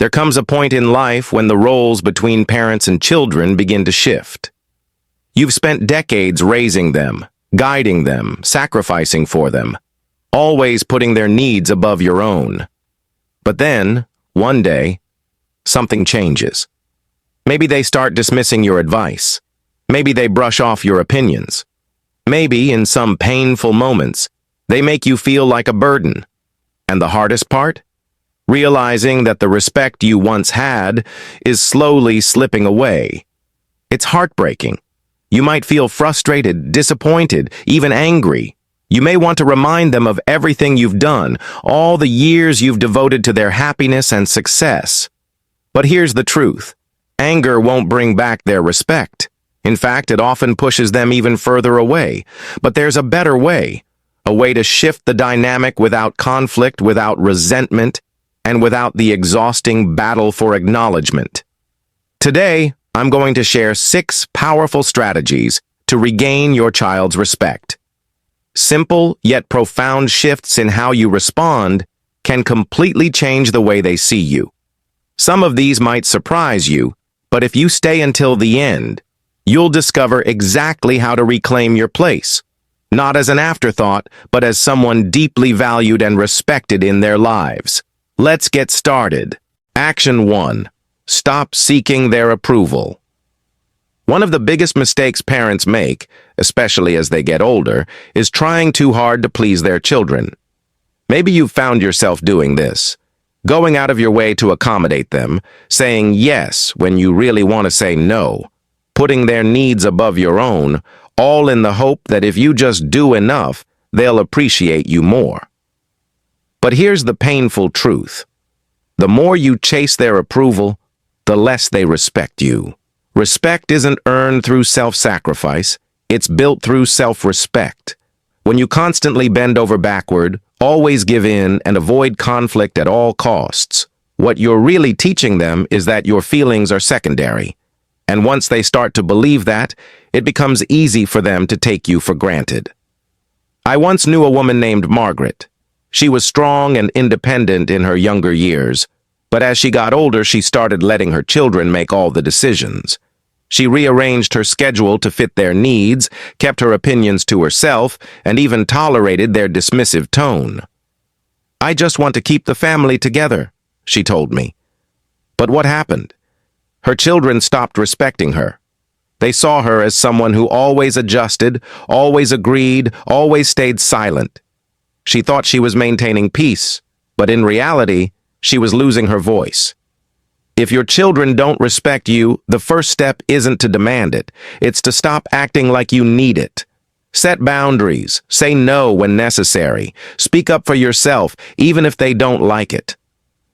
There comes a point in life when the roles between parents and children begin to shift. You've spent decades raising them, guiding them, sacrificing for them, always putting their needs above your own. But then, one day, something changes. Maybe they start dismissing your advice. Maybe they brush off your opinions. Maybe, in some painful moments, they make you feel like a burden. And the hardest part? Realizing that the respect you once had is slowly slipping away. It's heartbreaking. You might feel frustrated, disappointed, even angry. You may want to remind them of everything you've done, all the years you've devoted to their happiness and success. But here's the truth. Anger won't bring back their respect. In fact, it often pushes them even further away. But there's a better way. A way to shift the dynamic without conflict, without resentment, and without the exhausting battle for acknowledgement. Today, I'm going to share 6 powerful strategies to regain your child's respect. Simple yet profound shifts in how you respond can completely change the way they see you. Some of these might surprise you, but if you stay until the end, you'll discover exactly how to reclaim your place, not as an afterthought, but as someone deeply valued and respected in their lives. Let's get started. Action 1. Stop seeking their approval. One of the biggest mistakes parents make, especially as they get older, is trying too hard to please their children. Maybe you've found yourself doing this, going out of your way to accommodate them, saying yes when you really want to say no, putting their needs above your own, all in the hope that if you just do enough, they'll appreciate you more. But here's the painful truth. The more you chase their approval, the less they respect you. Respect isn't earned through self-sacrifice, it's built through self-respect. When you constantly bend over backward, always give in, and avoid conflict at all costs, what you're really teaching them is that your feelings are secondary. And once they start to believe that, it becomes easy for them to take you for granted. I once knew a woman named Margaret. She was strong and independent in her younger years, but as she got older, she started letting her children make all the decisions. She rearranged her schedule to fit their needs, kept her opinions to herself, and even tolerated their dismissive tone. "I just want to keep the family together," she told me. But what happened? Her children stopped respecting her. They saw her as someone who always adjusted, always agreed, always stayed silent. She thought she was maintaining peace, but in reality, she was losing her voice. If your children don't respect you, the first step isn't to demand it. It's to stop acting like you need it. Set boundaries, say no when necessary, speak up for yourself, even if they don't like it.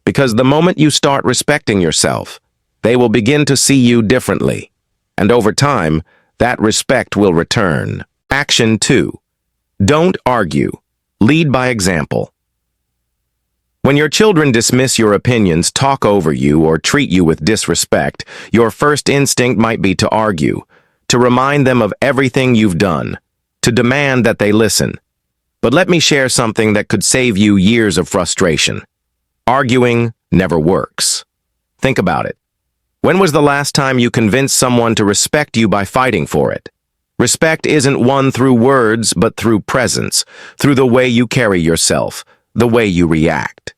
Because the moment you start respecting yourself, they will begin to see you differently. And over time, that respect will return. Action 2. Don't argue. Lead by example. When your children dismiss your opinions, talk over you, or treat you with disrespect, your first instinct might be to argue, to remind them of everything you've done, to demand that they listen. But let me share something that could save you years of frustration. Arguing never works. Think about it. When was the last time you convinced someone to respect you by fighting for it? Respect isn't won through words, but through presence, through the way you carry yourself, the way you react.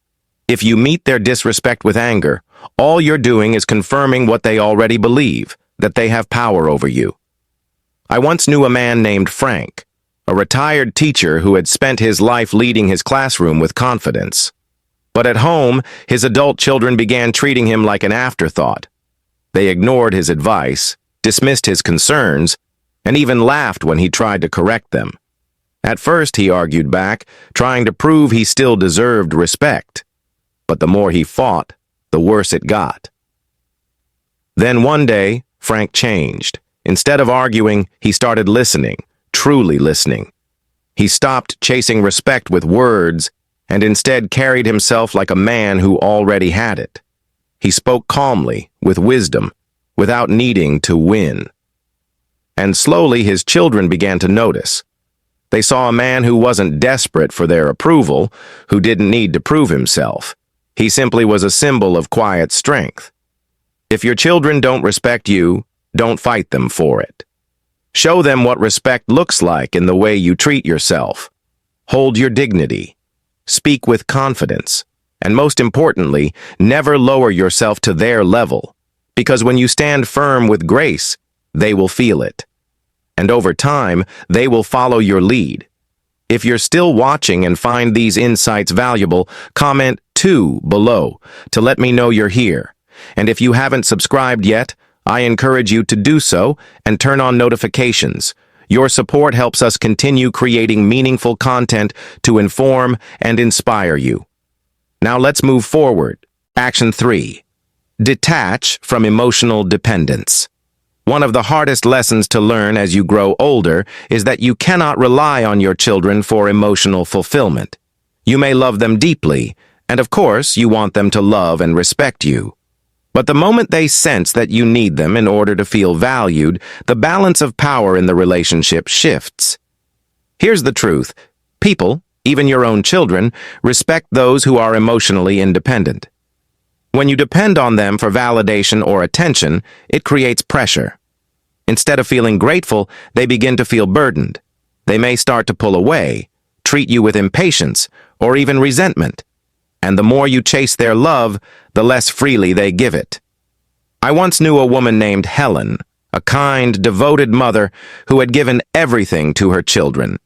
If you meet their disrespect with anger, all you're doing is confirming what they already believe, that they have power over you. I once knew a man named Frank, a retired teacher who had spent his life leading his classroom with confidence. But at home, his adult children began treating him like an afterthought. They ignored his advice, dismissed his concerns, and even laughed when he tried to correct them. At first, he argued back, trying to prove he still deserved respect. But the more he fought, the worse it got. Then one day, Frank changed. Instead of arguing, he started listening, truly listening. He stopped chasing respect with words and instead carried himself like a man who already had it. He spoke calmly, with wisdom, without needing to win. And slowly his children began to notice. They saw a man who wasn't desperate for their approval, who didn't need to prove himself. He simply was a symbol of quiet strength. If your children don't respect you, don't fight them for it. Show them what respect looks like in the way you treat yourself. Hold your dignity. Speak with confidence. And most importantly, never lower yourself to their level. Because when you stand firm with grace, they will feel it. And over time, they will follow your lead. If you're still watching and find these insights valuable, comment 2 below to let me know you're here. And if you haven't subscribed yet, I encourage you to do so and turn on notifications. Your support helps us continue creating meaningful content to inform and inspire you. Now let's move forward. Action 3. Detach from emotional dependence. One of the hardest lessons to learn as you grow older is that you cannot rely on your children for emotional fulfillment. You may love them deeply, and of course, you want them to love and respect you. But the moment they sense that you need them in order to feel valued, the balance of power in the relationship shifts. Here's the truth. People, even your own children, respect those who are emotionally independent. When you depend on them for validation or attention, it creates pressure. Instead of feeling grateful, they begin to feel burdened. They may start to pull away, treat you with impatience, or even resentment. And the more you chase their love, the less freely they give it. I once knew a woman named Helen, a kind, devoted mother who had given everything to her children.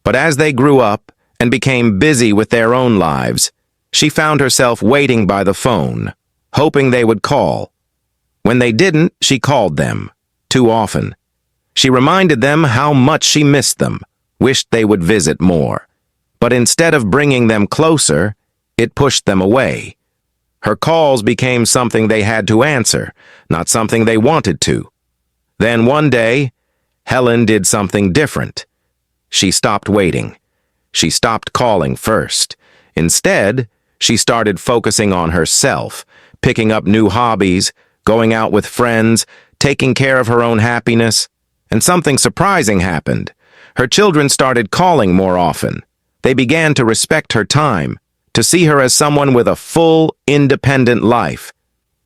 But as they grew up and became busy with their own lives, she found herself waiting by the phone, hoping they would call. When they didn't, she called them, too often. She reminded them how much she missed them, wished they would visit more. But instead of bringing them closer, it pushed them away. Her calls became something they had to answer, not something they wanted to. Then one day, Helen did something different. She stopped waiting. She stopped calling first. Instead, she started focusing on herself, picking up new hobbies, going out with friends, taking care of her own happiness. And something surprising happened. Her children started calling more often. They began to respect her time, to see her as someone with a full, independent life.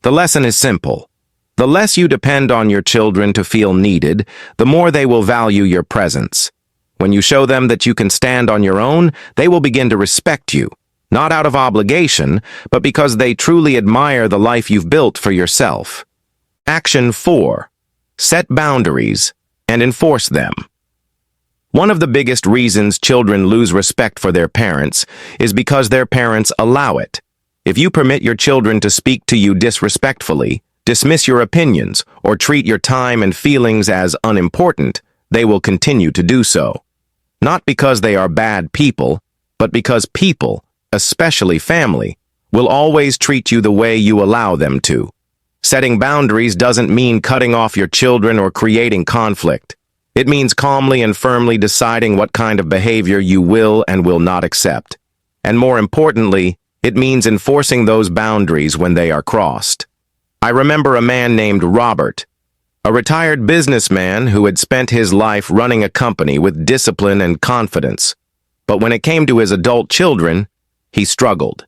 The lesson is simple. The less you depend on your children to feel needed, the more they will value your presence. When you show them that you can stand on your own, they will begin to respect you. Not out of obligation, but because they truly admire the life you've built for yourself. Action 4. Set boundaries and enforce them. One of the biggest reasons children lose respect for their parents is because their parents allow it. If you permit your children to speak to you disrespectfully, dismiss your opinions, or treat your time and feelings as unimportant, they will continue to do so. Not because they are bad people, but because people, especially family, will always treat you the way you allow them to. Setting boundaries doesn't mean cutting off your children or creating conflict. It means calmly and firmly deciding what kind of behavior you will and will not accept. And more importantly, it means enforcing those boundaries when they are crossed. I remember a man named Robert, a retired businessman who had spent his life running a company with discipline and confidence. But when it came to his adult children, he struggled.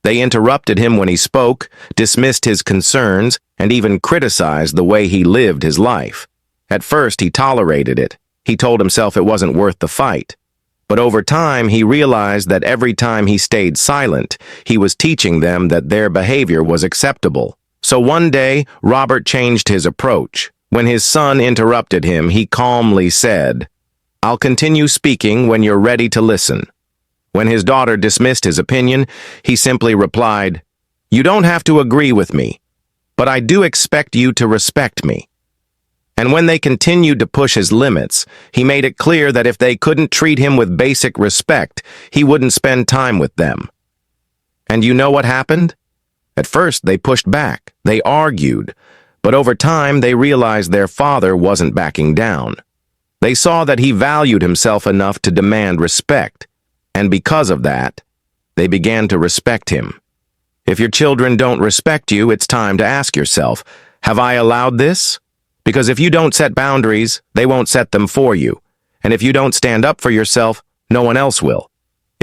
They interrupted him when he spoke, dismissed his concerns, and even criticized the way he lived his life. At first, he tolerated it. He told himself it wasn't worth the fight. But over time, he realized that every time he stayed silent, he was teaching them that their behavior was acceptable. So one day, Robert changed his approach. When his son interrupted him, he calmly said, "I'll continue speaking when you're ready to listen." When his daughter dismissed his opinion, he simply replied, "You don't have to agree with me, but I do expect you to respect me." And when they continued to push his limits, he made it clear that if they couldn't treat him with basic respect, he wouldn't spend time with them. And you know what happened? At first, they pushed back, they argued, but over time, they realized their father wasn't backing down. They saw that he valued himself enough to demand respect, and because of that, they began to respect him. If your children don't respect you, it's time to ask yourself, have I allowed this? Because if you don't set boundaries, they won't set them for you. And if you don't stand up for yourself, no one else will.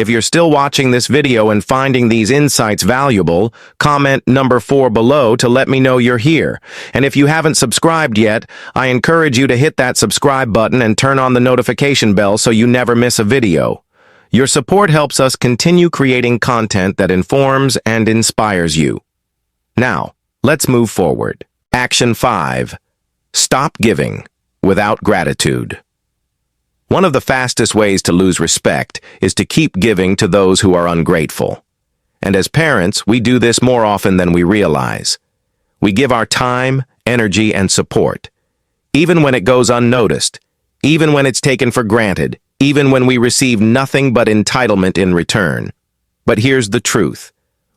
If you're still watching this video and finding these insights valuable, comment number 4 below to let me know you're here. And if you haven't subscribed yet, I encourage you to hit that subscribe button and turn on the notification bell so you never miss a video. Your support helps us continue creating content that informs and inspires you. Now, let's move forward. Action 5. Stop giving without gratitude. One of the fastest ways to lose respect is to keep giving to those who are ungrateful. And as parents, we do this more often than we realize. We give our time, energy, and support, even when it goes unnoticed, even when it's taken for granted, even when we receive nothing but entitlement in return. But here's the truth.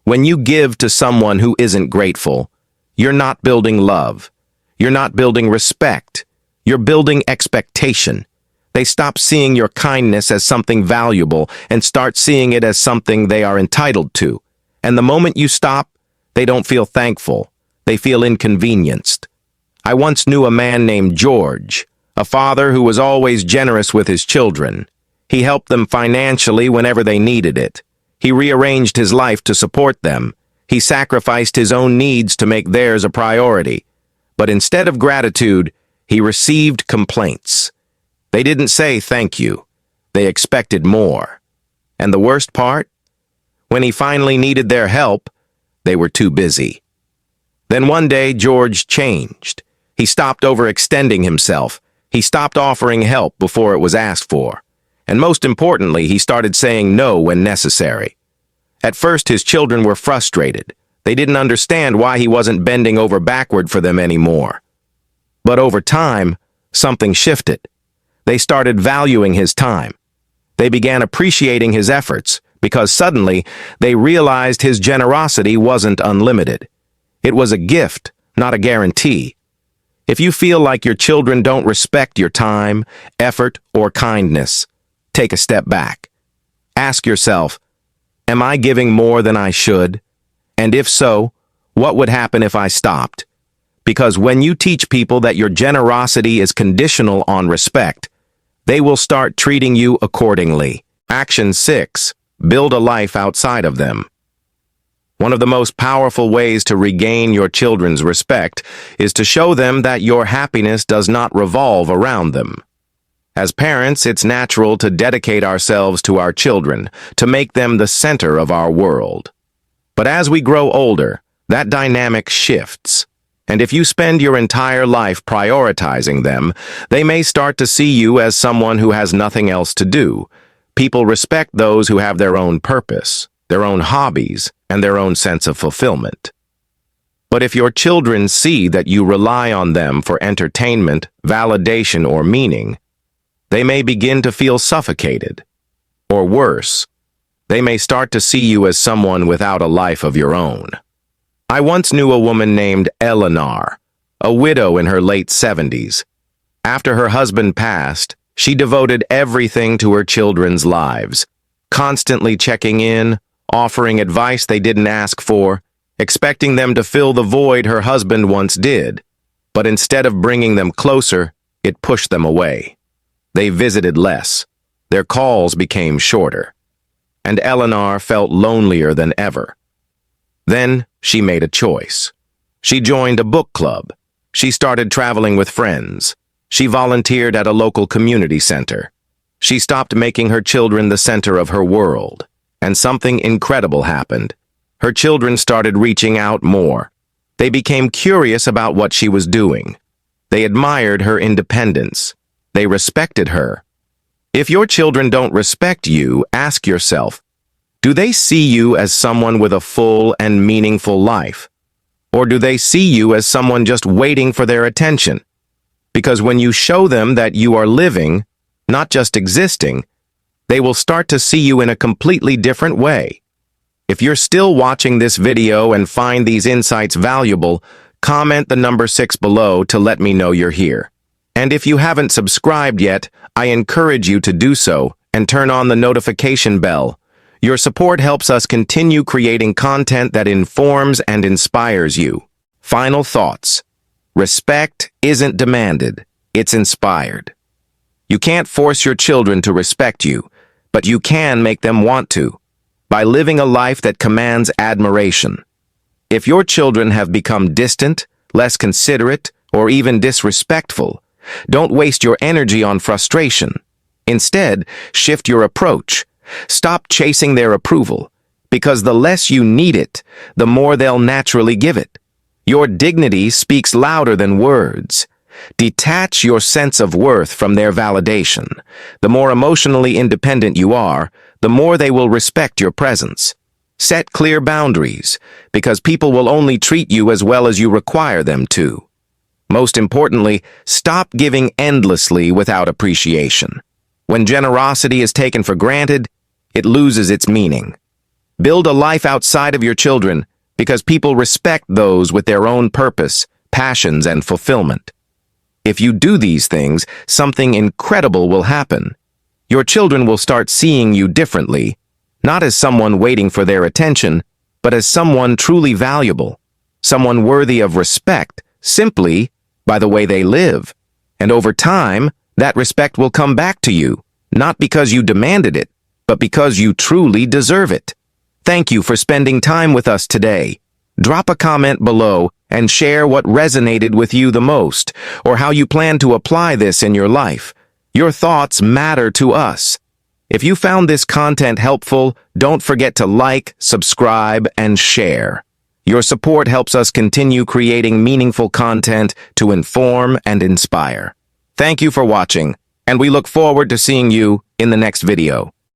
When you give to someone who isn't grateful, you're not building love. You're not building respect. You're building expectation. They stop seeing your kindness as something valuable and start seeing it as something they are entitled to. And the moment you stop, they don't feel thankful. They feel inconvenienced. I once knew a man named George, a father who was always generous with his children. He helped them financially whenever they needed it. He rearranged his life to support them. He sacrificed his own needs to make theirs a priority. But instead of gratitude, he received complaints. They didn't say thank you. They expected more. And the worst part? When he finally needed their help, they were too busy. Then one day, George changed. He stopped overextending himself. He stopped offering help before it was asked for. And most importantly, he started saying no when necessary. At first, his children were frustrated. They didn't understand why he wasn't bending over backward for them anymore. But over time, something shifted. They started valuing his time. They began appreciating his efforts because suddenly they realized his generosity wasn't unlimited. It was a gift, not a guarantee. If you feel like your children don't respect your time, effort, or kindness, take a step back. Ask yourself, am I giving more than I should? And if so, what would happen if I stopped? Because when you teach people that your generosity is conditional on respect, they will start treating you accordingly. Action 6. Build a life outside of them. One of the most powerful ways to regain your children's respect is to show them that your happiness does not revolve around them. As parents, it's natural to dedicate ourselves to our children, to make them the center of our world. But as we grow older, that dynamic shifts. And if you spend your entire life prioritizing them, they may start to see you as someone who has nothing else to do. People respect those who have their own purpose, their own hobbies, and their own sense of fulfillment. But if your children see that you rely on them for entertainment, validation, or meaning, they may begin to feel suffocated. Or worse, they may start to see you as someone without a life of your own. I once knew a woman named Eleanor, a widow in her late 70s. After her husband passed, she devoted everything to her children's lives, constantly checking in, offering advice they didn't ask for, expecting them to fill the void her husband once did. But instead of bringing them closer, it pushed them away. They visited less. Their calls became shorter. And Eleanor felt lonelier than ever. Then she made a choice. She joined a book club. She started traveling with friends. She volunteered at a local community center. She stopped making her children the center of her world. And something incredible happened. Her children started reaching out more. They became curious about what she was doing. They admired her independence. They respected her. If your children don't respect you, ask yourself, do they see you as someone with a full and meaningful life? Or do they see you as someone just waiting for their attention? Because when you show them that you are living, not just existing, they will start to see you in a completely different way. If you're still watching this video and find these insights valuable, comment the number 6 below to let me know you're here. And if you haven't subscribed yet, I encourage you to do so and turn on the notification bell. Your support helps us continue creating content that informs and inspires you. Final thoughts. Respect isn't demanded, it's inspired. You can't force your children to respect you. but you can make them want to, by living a life that commands admiration. If your children have become distant, less considerate, or even disrespectful, don't waste your energy on frustration. Instead, shift your approach. Stop chasing their approval, because the less you need it, the more they'll naturally give it. Your dignity speaks louder than words. Detach your sense of worth from their validation. The more emotionally independent you are, the more they will respect your presence. Set clear boundaries, because people will only treat you as well as you require them to. Most importantly, stop giving endlessly without appreciation. When generosity is taken for granted, it loses its meaning. Build a life outside of your children, because people respect those with their own purpose, passions, and fulfillment. If you do these things, something incredible will happen. Your children will start seeing you differently, not as someone waiting for their attention, but as someone truly valuable, someone worthy of respect, simply by the way they live. And over time, that respect will come back to you, not because you demanded it, but because you truly deserve it. Thank you for spending time with us today. Drop a comment below and share what resonated with you the most, or how you plan to apply this in your life. Your thoughts matter to us. If you found this content helpful, don't forget to like, subscribe, and share. Your support helps us continue creating meaningful content to inform and inspire. Thank you for watching, and we look forward to seeing you in the next video.